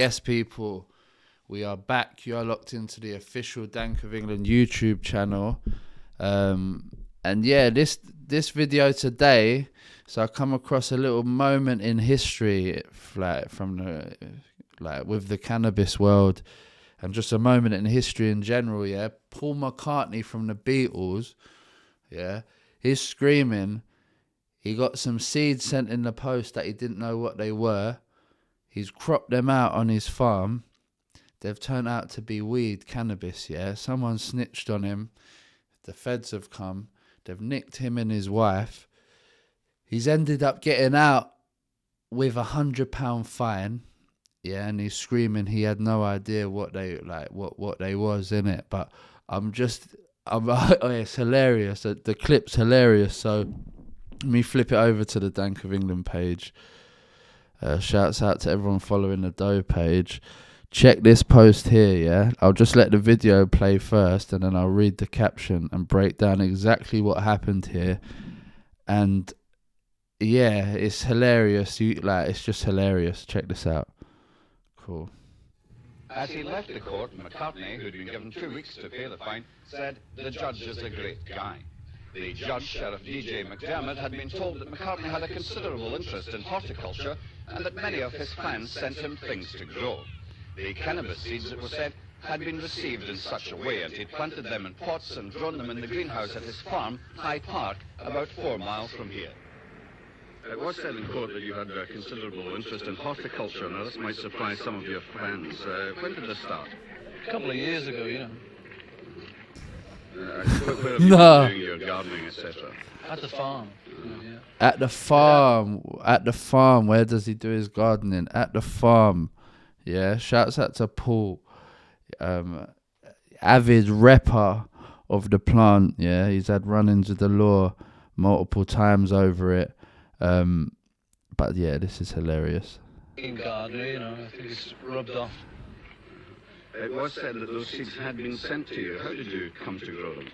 Yes, people, we are back. You are locked into the official Dank of England YouTube channel. And yeah, this video today, so I come across a little moment in history, with the cannabis world, and just a moment in history in general. Yeah, Paul McCartney from the Beatles. Yeah, he's screaming. He got some seeds sent in the post that he didn't know what they were. He's cropped them out on his farm. They've turned out to be weed, cannabis, yeah. Someone snitched on him. The feds have come. They've nicked him and his wife. He's ended up getting out with £100 fine. Yeah, and he's screaming he had no idea what they what they was in it. But it's hilarious. The clip's hilarious. So let me flip it over to the Dank of England page. Shouts out to everyone following the DOE page. Check this post here, yeah? I'll just let the video play first and then I'll read the caption and break down exactly what happened here. And yeah, it's hilarious. It's just hilarious. Check this out. Cool. As he left the court, McCartney, who'd been given 2 weeks to pay the fine, said, "The judge is a great guy." The judge, Sheriff DJ McDermott, had been told that McCartney had a considerable interest in horticulture and that many of his fans sent him things to grow. The cannabis seeds, it was said, had been received in such a way, and he'd planted them in pots and grown them in the greenhouse at his farm, Hyde Park, about 4 miles from here. It was said in court that you had a considerable interest in horticulture. Now, this might surprise some of your fans. When did this start? A couple of years ago, you know. Where have you been doing your gardening, etc.? At the farm. Yeah. At the farm. At the farm. Where does he do his gardening? At the farm. Yeah. Shouts out to Paul. Avid repper of the plant. Yeah. He's had run-ins with the law multiple times over it. But yeah, this is hilarious. In gardening, you know, I think it's rubbed off. It was said that those seeds had been sent to you. How did you come to grow them?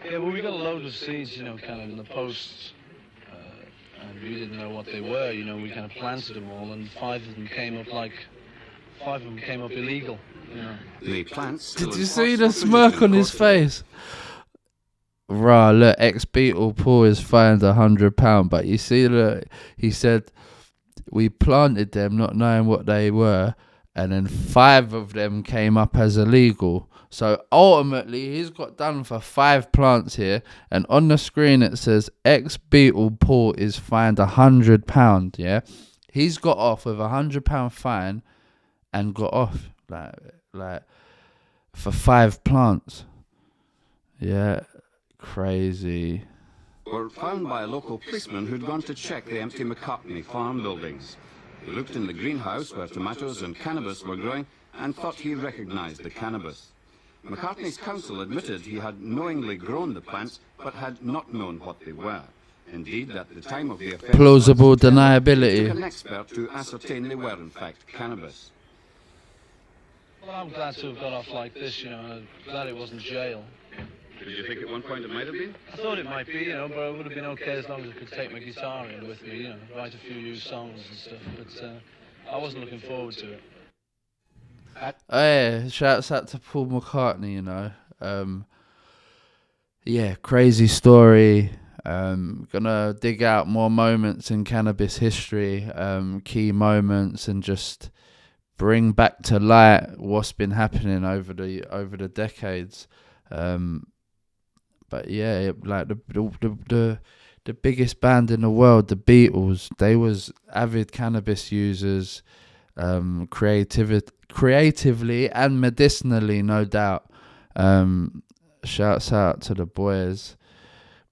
Yeah, well, we got a load of seeds, you know, kind of in the post, and we didn't know what they were. You know, we kind of planted them all, and 5 of them came up illegal. You know. The plants. Did you see the smirk on his face? Rah, look, ex-Beatle Paul is fined £100, but you see, look, he said we planted them not knowing what they were, and then 5 of them came up as illegal. So ultimately, he's got done for 5 plants here, and on the screen it says ex-Beatle Paul is fined £100. Yeah, he's got off with £100 fine, and got off like for 5 plants. Yeah, crazy. Were found by a local policeman who'd gone to check the empty McCartney farm buildings. He looked in the greenhouse where tomatoes and cannabis were growing and thought he recognized the cannabis. McCartney's counsel admitted he had knowingly grown the plants but had not known what they were. Indeed, at the time of the offence, plausible deniability. took an expert to ascertain they were in fact cannabis. Well, I'm glad to have got off like this, you know. I'm glad it wasn't jail. Did you think at one point it might have been? I thought it might be, you know, but it would have been okay as long as I could take my guitar in with me, you know, write a few used songs and stuff. But I wasn't looking forward to it. Hey, shouts out to Paul McCartney, you know. Yeah, crazy story. Gonna dig out more moments in cannabis history, key moments, and just bring back to light what's been happening over the decades. But yeah, like the biggest band in the world, the Beatles, they was avid cannabis users, creatively and medicinally, no doubt. Shouts out to the boys,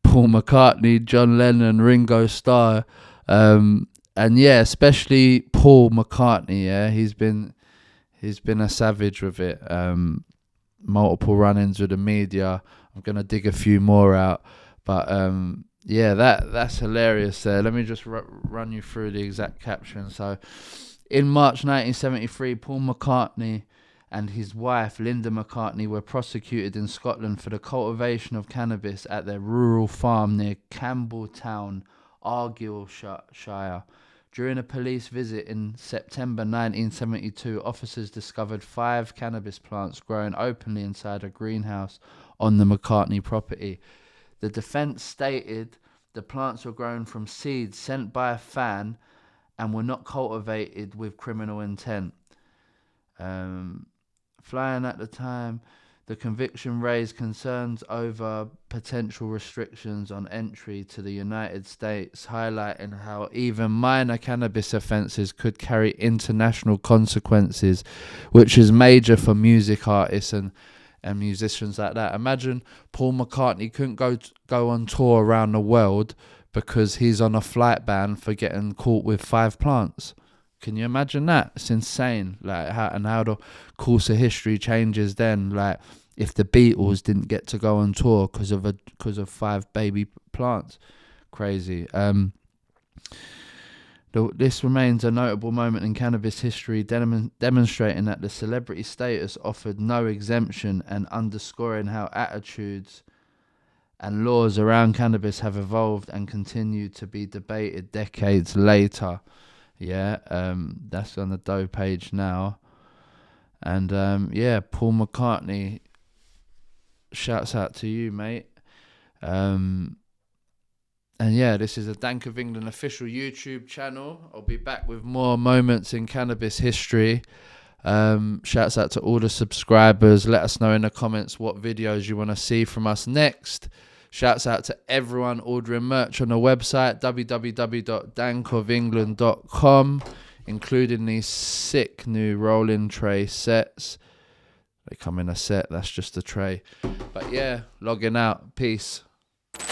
Paul McCartney, John Lennon, Ringo Starr, and yeah, especially Paul McCartney. Yeah, he's been a savage with it. Multiple run-ins with the media. I'm gonna dig a few more out, but yeah, that's hilarious there. Let me just run you through the exact caption. So in March 1973, Paul McCartney and his wife Linda McCartney were prosecuted in Scotland for the cultivation of cannabis at their rural farm near Campbelltown, Argyllshire. During a police visit in September 1972, officers discovered 5 cannabis plants growing openly inside a greenhouse on the McCartney property. The defense stated the plants were grown from seeds sent by a fan and were not cultivated with criminal intent. Flying at the time, the conviction raised concerns over potential restrictions on entry to the United States, highlighting how even minor cannabis offences could carry international consequences, which is major for music artists and musicians like that. Imagine Paul McCartney couldn't go on tour around the world because he's on a flight ban for getting caught with 5 plants. Can you imagine that? It's insane. Like how the course of history changes then. Like if the Beatles didn't get to go on tour because of 5 baby plants, crazy. This remains a notable moment in cannabis history, demonstrating that the celebrity status offered no exemption and underscoring how attitudes and laws around cannabis have evolved and continue to be debated decades later. Yeah, that's on the DOE page now. And Paul McCartney, shouts out to you, mate. And yeah, this is a Dank of England official YouTube channel. I'll be back with more moments in cannabis history. Shouts out to all the subscribers. Let us know in the comments what videos you want to see from us next. Shouts out to everyone ordering merch on the website, www.dankofengland.com, including these sick new rolling tray sets. They come in a set, that's just a tray. But yeah, logging out. Peace.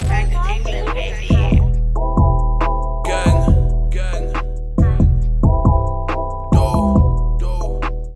Dank of England.